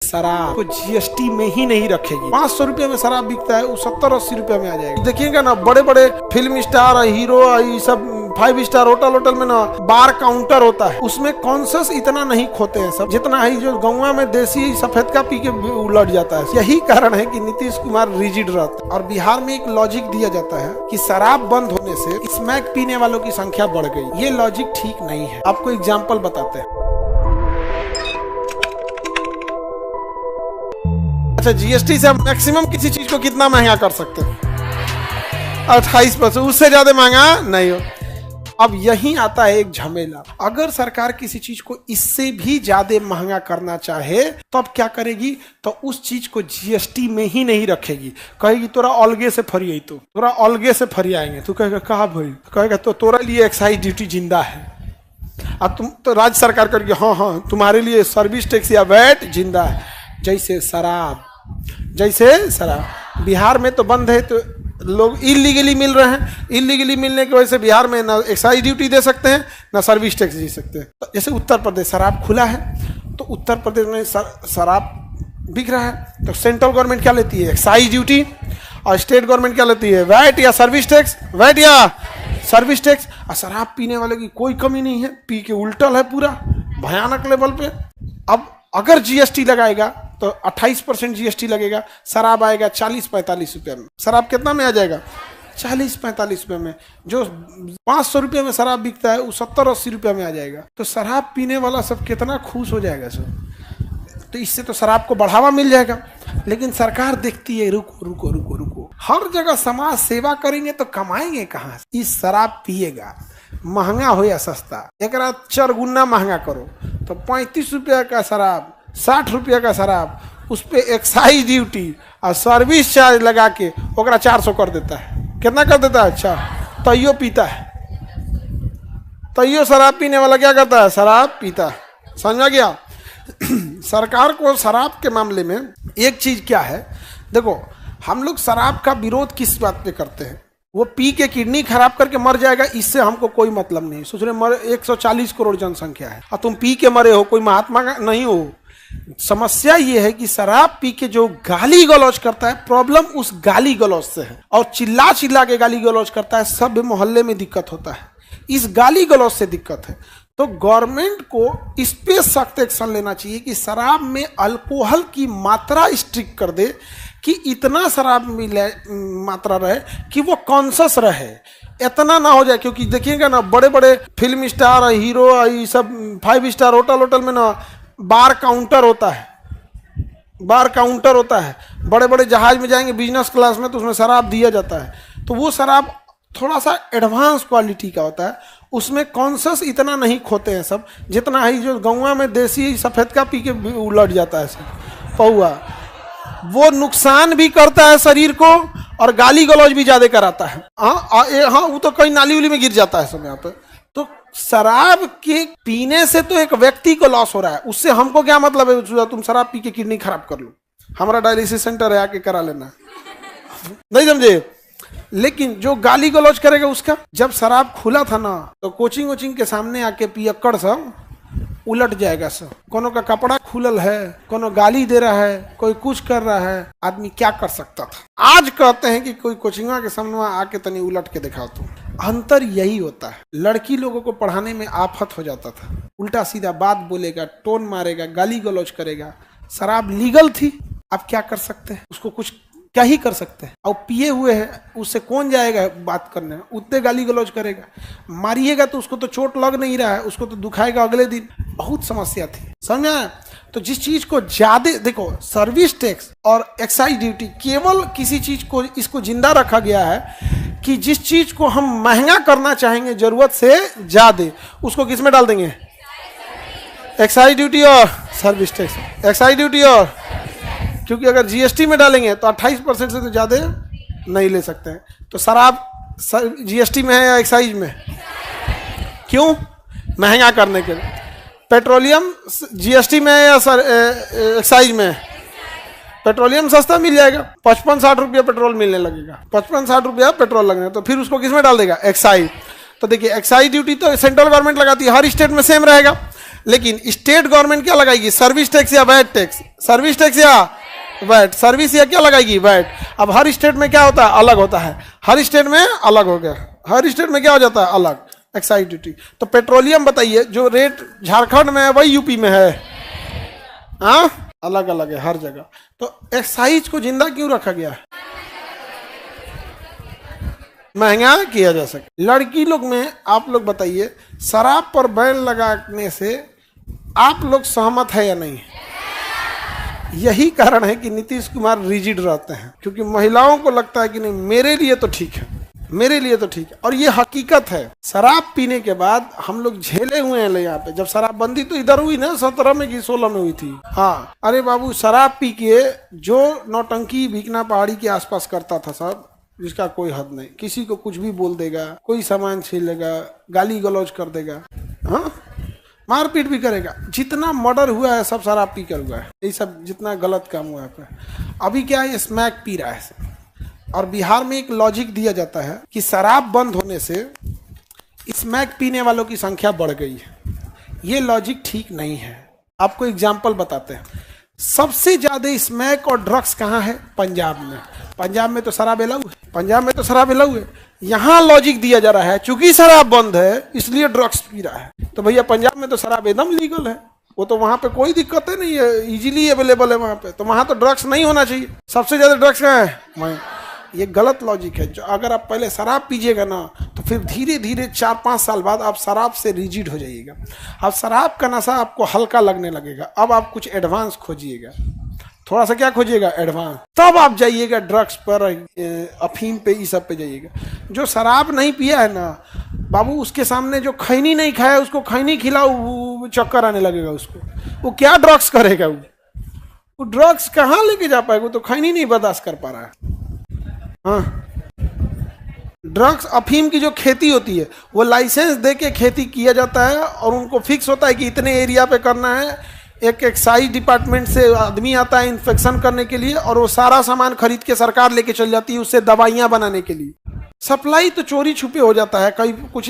शराब को जीएसटी में ही नहीं रखेगी। 500 रुपए में शराब बिकता है, वो 70-80 रुपए में आ जाएगी। देखिएगा ना, बड़े बड़े फिल्म स्टार, हीरो, ये सब 5 स्टार होटल में ना बार काउंटर होता है, उसमें कॉन्शस इतना नहीं खोते हैं सब, जितना है जो गाँव में देसी सफेद का पी के उलट जाता है। यही कारण है कि नीतीश कुमार रिजिड रहता है। और बिहार में एक लॉजिक दिया जाता है कि शराब बंद होने से स्मैक पीने वालों की संख्या बढ़ गई। ये लॉजिक ठीक नहीं है। आपको एग्जाम्पल बताते हैं। अच्छा, जीएसटी से हम मैक्सिमम किसी चीज को कितना महंगा कर सकते हैं? 28%। उससे ज्यादा महंगा नहीं हो। अब यही आता है एक झमेला। अगर सरकार किसी चीज को इससे भी ज्यादा महंगा करना चाहे तो अब क्या करेगी? तो उस चीज को जीएसटी में ही नहीं रखेगी। कहेगी तोरा अलगे से फरियाई, तो तोरा अलगे से फरियाएंगे। तू कहेगा कहा भाई? कहेगा तो तोरा लिए एक्साइज ड्यूटी जिंदा है। अब तुम तो राज्य सरकार करेगी हाँ तुम्हारे लिए सर्विस टैक्स या वैट जिंदा है। जैसे शराब बिहार में तो बंद है, तो लोग इलीगली मिल रहे हैं। इलीगली मिलने की वजह से बिहार में ना एक्साइज ड्यूटी दे सकते हैं, ना सर्विस टैक्स दे सकते हैं। तो जैसे उत्तर प्रदेश शराब खुला है, तो उत्तर प्रदेश में शराब बिक रहा है, तो सेंट्रल गवर्नमेंट क्या लेती है? Excise duty. और स्टेट गवर्नमेंट क्या लेती है? वैट या सर्विस टैक्स। वैट या सर्विस टैक्स। और शराब पीने वाले की कोई कमी नहीं है, पी के उल्टल है पूरा भयानक लेवल पे। अब अगर जीएसटी लगाएगा तो 28% जीएसटी लगेगा, शराब आएगा 40-45 रुपये में। शराब कितना में आ जाएगा? 40-45 रुपये में। जो 500 रुपये में शराब बिकता है, वो 70-80 रुपये में आ जाएगा। तो शराब पीने वाला सब कितना खुश हो जाएगा सब। तो इससे तो शराब को बढ़ावा मिल जाएगा। लेकिन सरकार देखती है रुको, हर जगह समाज सेवा करेंगे तो कमाएंगे कहाँ से? इस शराब पिएगा, महंगा हो या सस्ता, एक 4 गुना महंगा करो तो 35 रुपया का शराब, 60 रुपया का शराब, उस पर एक्साइज ड्यूटी और सर्विस चार्ज लगा के ओकरा 400 कर देता है। कितना कर देता है? अच्छा, तैयो पीता है। तैयो शराब पीने वाला क्या करता है? शराब पीता है। समझा गया? सरकार को शराब के मामले में एक चीज क्या है, देखो हम लोग शराब का विरोध किस बात पे करते हैं? वो पी के किडनी खराब करके मर जाएगा, इससे हमको कोई मतलब नहीं। सोच रहे 140 करोड़ जनसंख्या है और तुम पी के मरे हो, कोई महात्मा नहीं हो। समस्या ये है कि शराब पी के जो गाली गलौज करता है, प्रॉब्लम उस गाली गलौज से है। और चिल्ला चिल्ला के गाली गलौज करता है, सब मोहल्ले में दिक्कत होता है। इस गाली गलौज से दिक्कत है। तो गवर्नमेंट को इस पे सख्त एक्शन लेना चाहिए कि शराब में अल्कोहल की मात्रा स्ट्रिक्ट कर दे, कि इतना शराब में मात्रा रहे कि वो कॉन्शस रहे, इतना ना हो जाए। क्योंकि देखिएगा ना, बड़े बड़े फिल्म स्टार, हीरो, ये सब 5 स्टार होटल में ना बार काउंटर होता है। बार काउंटर होता है, बड़े बड़े जहाज में जाएंगे बिजनेस क्लास में, तो उसमें शराब दिया जाता है। तो वो शराब थोड़ा सा एडवांस क्वालिटी का होता है, उसमें कॉन्शस इतना नहीं खोते हैं सब, जितना है जो गाँव में देसी सफेद का पी के उलट जाता है सब पौआ। वो नुकसान भी करता है शरीर को और गाली गलौज भी ज्यादा कराता है। हाँ, वो तो कई नाली उली में गिर जाता है सब यहाँ पे। तो शराब के पीने से तो एक व्यक्ति को लॉस हो रहा है, उससे हमको क्या मतलब है? तुम शराब पी के किडनी खराब कर लो, हमारा डायलिसिस सेंटर है, आके करा लेना। नहीं समझे? लेकिन जो गाली गलौज करेगा उसका, जब शराब खुला था ना, तो कोचिंग के सामने आके पियक्कड़ सब उलट जाएगा सब। कोनो का कपड़ा खुलल है, कोनो गाली दे रहा है, कोई कुछ कर रहा है। आदमी क्या कर सकता था? आज कहते हैं कि कोई कोचिंगा के सामने आके तनी उलट के दिखाओ। तुम अंतर यही होता है। लड़की लोगों को पढ़ाने में आफत हो जाता था, उल्टा सीधा बात बोलेगा, टोन मारेगा, गाली गलौज करेगा। शराब लीगल थी, अब क्या कर सकते हैं? उसको कुछ क्या ही कर सकते हैं। और पिए हुए हैं, उससे कौन जाएगा बात करने? उतने गाली गलौज करेगा, मारिएगा तो उसको तो चोट लग नहीं रहा है, उसको तो दुखाएगा अगले दिन। बहुत समस्या थी, समझा? तो जिस चीज को ज्यादा, देखो सर्विस टैक्स और एक्साइज ड्यूटी, केवल किसी चीज को इसको जिंदा रखा गया है कि जिस चीज को हम महंगा करना चाहेंगे जरूरत से ज्यादा, उसको किस में डाल देंगे? एक्साइज ड्यूटी और सर्विस टैक्स। एक्साइज ड्यूटी और, क्योंकि अगर जीएसटी में डालेंगे तो 28% से तो ज्यादा नहीं ले सकते हैं। तो शराब जीएसटी में है या एक्साइज में? क्यों? महंगा करने के लिए। पेट्रोलियम जीएसटी में है या एक्साइज में? पेट्रोलियम सस्ता मिल जाएगा, 55-60 रुपया पेट्रोल मिलने लगेगा। 55-60 रुपया पेट्रोल लगेगा, तो फिर उसको किस में डाल देगा? एक्साइज। तो देखिए, एक्साइज ड्यूटी तो सेंट्रल गवर्नमेंट लगाती है, हर स्टेट में सेम रहेगा। लेकिन स्टेट गवर्नमेंट क्या लगाएगी, सर्विस टैक्स या वैट टैक्स, सर्विस टैक्स या वैट, सर्विस या क्या लगाएगी, वैट। अब हर स्टेट में क्या होता है, अलग होता है, हर स्टेट में अलग हो गया, हर स्टेट में क्या हो जाता है, अलग एक्साइज ड्यूटी। तो पेट्रोलियम बताइए जो रेट झारखंड में है वही यूपी में है, हाँ अलग अलग है हर जगह। तो एक्साइज को जिंदा क्यों रखा गया है, महंगा किया जा सके। लड़की लोग में आप लोग बताइए शराब पर बैन लगाने से आप लोग सहमत है या नहीं। यही कारण है कि नीतीश कुमार रिजिड रहते हैं, क्योंकि महिलाओं को लगता है कि नहीं मेरे लिए तो ठीक है, मेरे लिए तो ठीक है। और ये हकीकत है, शराब पीने के बाद हम लोग झेले हुए हैं। यहाँ पे जब शराबबंदी तो इधर हुई ना 17 में कि 16 में हुई थी, हाँ अरे बाबू शराब पी के जो नौटंकी भिकना पहाड़ी के आसपास करता था सब, जिसका कोई हद नहीं, किसी को कुछ भी बोल देगा, कोई सामान छीन लेगा, गाली गलौज कर देगा, हाँ मारपीट भी करेगा। जितना मर्डर हुआ है सब शराब पी कर हुआ है, ये सब जितना गलत काम हुआ है। अभी क्या है, स्मैक पी रहा है। और बिहार में एक लॉजिक दिया जाता है कि शराब बंद होने से स्मैक पीने वालों की संख्या बढ़ गई है। ये लॉजिक ठीक नहीं है। आपको एग्जाम्पल बताते हैं, सबसे ज्यादा स्मैक और ड्रग्स कहाँ है, पंजाब में। पंजाब में तो शराब अलाउ है, पंजाब में तो शराब अलाउ है। यहाँ लॉजिक दिया जा रहा है चूंकि शराब बंद है इसलिए ड्रग्स पी रहा है। तो भैया पंजाब में तो शराब एकदम लीगल है, वो तो वहां पे कोई दिक्कत नहीं है, इजीली अवेलेबल है वहां पे, तो वहां तो ड्रग्स नहीं होना चाहिए। सबसे ज्यादा ड्रग्स कहाँ है, वहीं। ये गलत लॉजिक है। जो अगर आप पहले शराब पीजिएगा ना तो फिर धीरे धीरे 4-5 साल बाद आप शराब से रिजिड हो जाइएगा। अब शराब का नशा आपको हल्का लगने लगेगा, अब आप कुछ एडवांस खोजिएगा, थोड़ा सा क्या खोजिएगा, एडवांस, तब आप जाइएगा ड्रग्स पर, अफीम पे, इस सब पे जाइएगा। जो शराब नहीं पिया है ना बाबू, उसके सामने जो खैनी नहीं खाया उसको खैनी खिलाओ, चक्कर आने लगेगा उसको, वो क्या ड्रग्स करेगा, वो ड्रग्स कहाँ लेके जा पाएगा, वो तो खैनी नहीं बर्दाश्त कर पा रहा है। हाँ ड्रग्स, अफीम की जो खेती होती है वो लाइसेंस दे के खेती किया जाता है और उनको फिक्स होता है कि इतने एरिया पे करना है। एक एक्साइज डिपार्टमेंट से आदमी आता है इंस्पेक्शन करने के लिए और वो सारा सामान खरीद के सरकार लेके चल जाती है उससे दवाइयां बनाने के लिए। सप्लाई तो चोरी छुपे हो जाता है, कई कुछ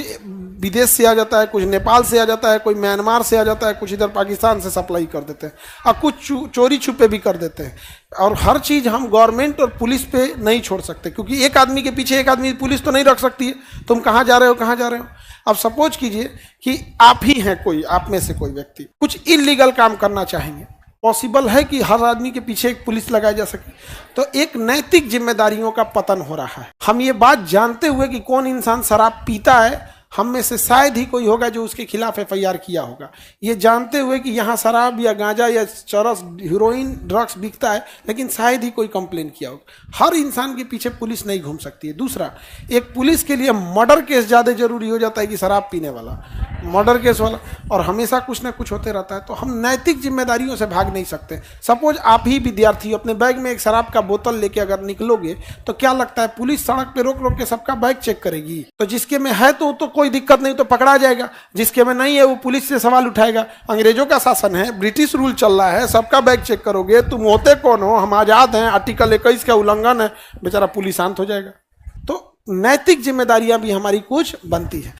विदेश से आ जाता है, कुछ नेपाल से आ जाता है, कोई म्यांमार से आ जाता है, कुछ इधर पाकिस्तान से सप्लाई कर देते हैं और कुछ चोरी छुपे भी कर देते हैं। और हर चीज़ हम गवर्नमेंट और पुलिस पे नहीं छोड़ सकते, क्योंकि एक आदमी के पीछे एक आदमी पुलिस तो नहीं रख सकती है, तुम कहाँ जा रहे हो कहाँ जा रहे हो। अब सपोज कीजिए कि आप ही हैं, कोई आप में से कोई व्यक्ति कुछ इलीगल काम करना चाहेंगे, पॉसिबल है कि हर आदमी के पीछे एक पुलिस लगाई जा सके, तो एक नैतिक जिम्मेदारियों का पतन हो रहा है। हम ये बात जानते हुए कि कौन इंसान शराब पीता है, हम में से शायद ही कोई होगा जो उसके खिलाफ एफआईआर किया होगा। ये जानते हुए कि यहाँ शराब या गांजा या चरस, हीरोइन, ड्रग्स बिकता है, लेकिन शायद ही कोई कंप्लेन किया होगा। हर इंसान के पीछे पुलिस नहीं घूम सकती है। दूसरा, एक पुलिस के लिए मर्डर केस ज़्यादा जरूरी हो जाता है कि शराब पीने वाला, मर्डर केस वाला, और हमेशा कुछ ना कुछ होते रहता है। तो हम नैतिक जिम्मेदारियों से भाग नहीं सकते। सपोज आप ही विद्यार्थी अपने बैग में एक शराब का बोतल लेके अगर निकलोगे तो क्या लगता है पुलिस सड़क पे रोक रोक के सबका बैग चेक करेगी? तो जिसके में है तो कोई दिक्कत नहीं, तो पकड़ा जाएगा, जिसके में नहीं है वो पुलिस से सवाल उठाएगा। अंग्रेजों का शासन है, ब्रिटिश रूल चल रहा है, सबका बैग चेक करोगे, तुम होते कौन हो, हम आजाद हैं, आर्टिकल 21 का उल्लंघन है, बेचारा पुलिस शांत हो जाएगा। तो नैतिक जिम्मेदारियां भी हमारी कुछ बनती है।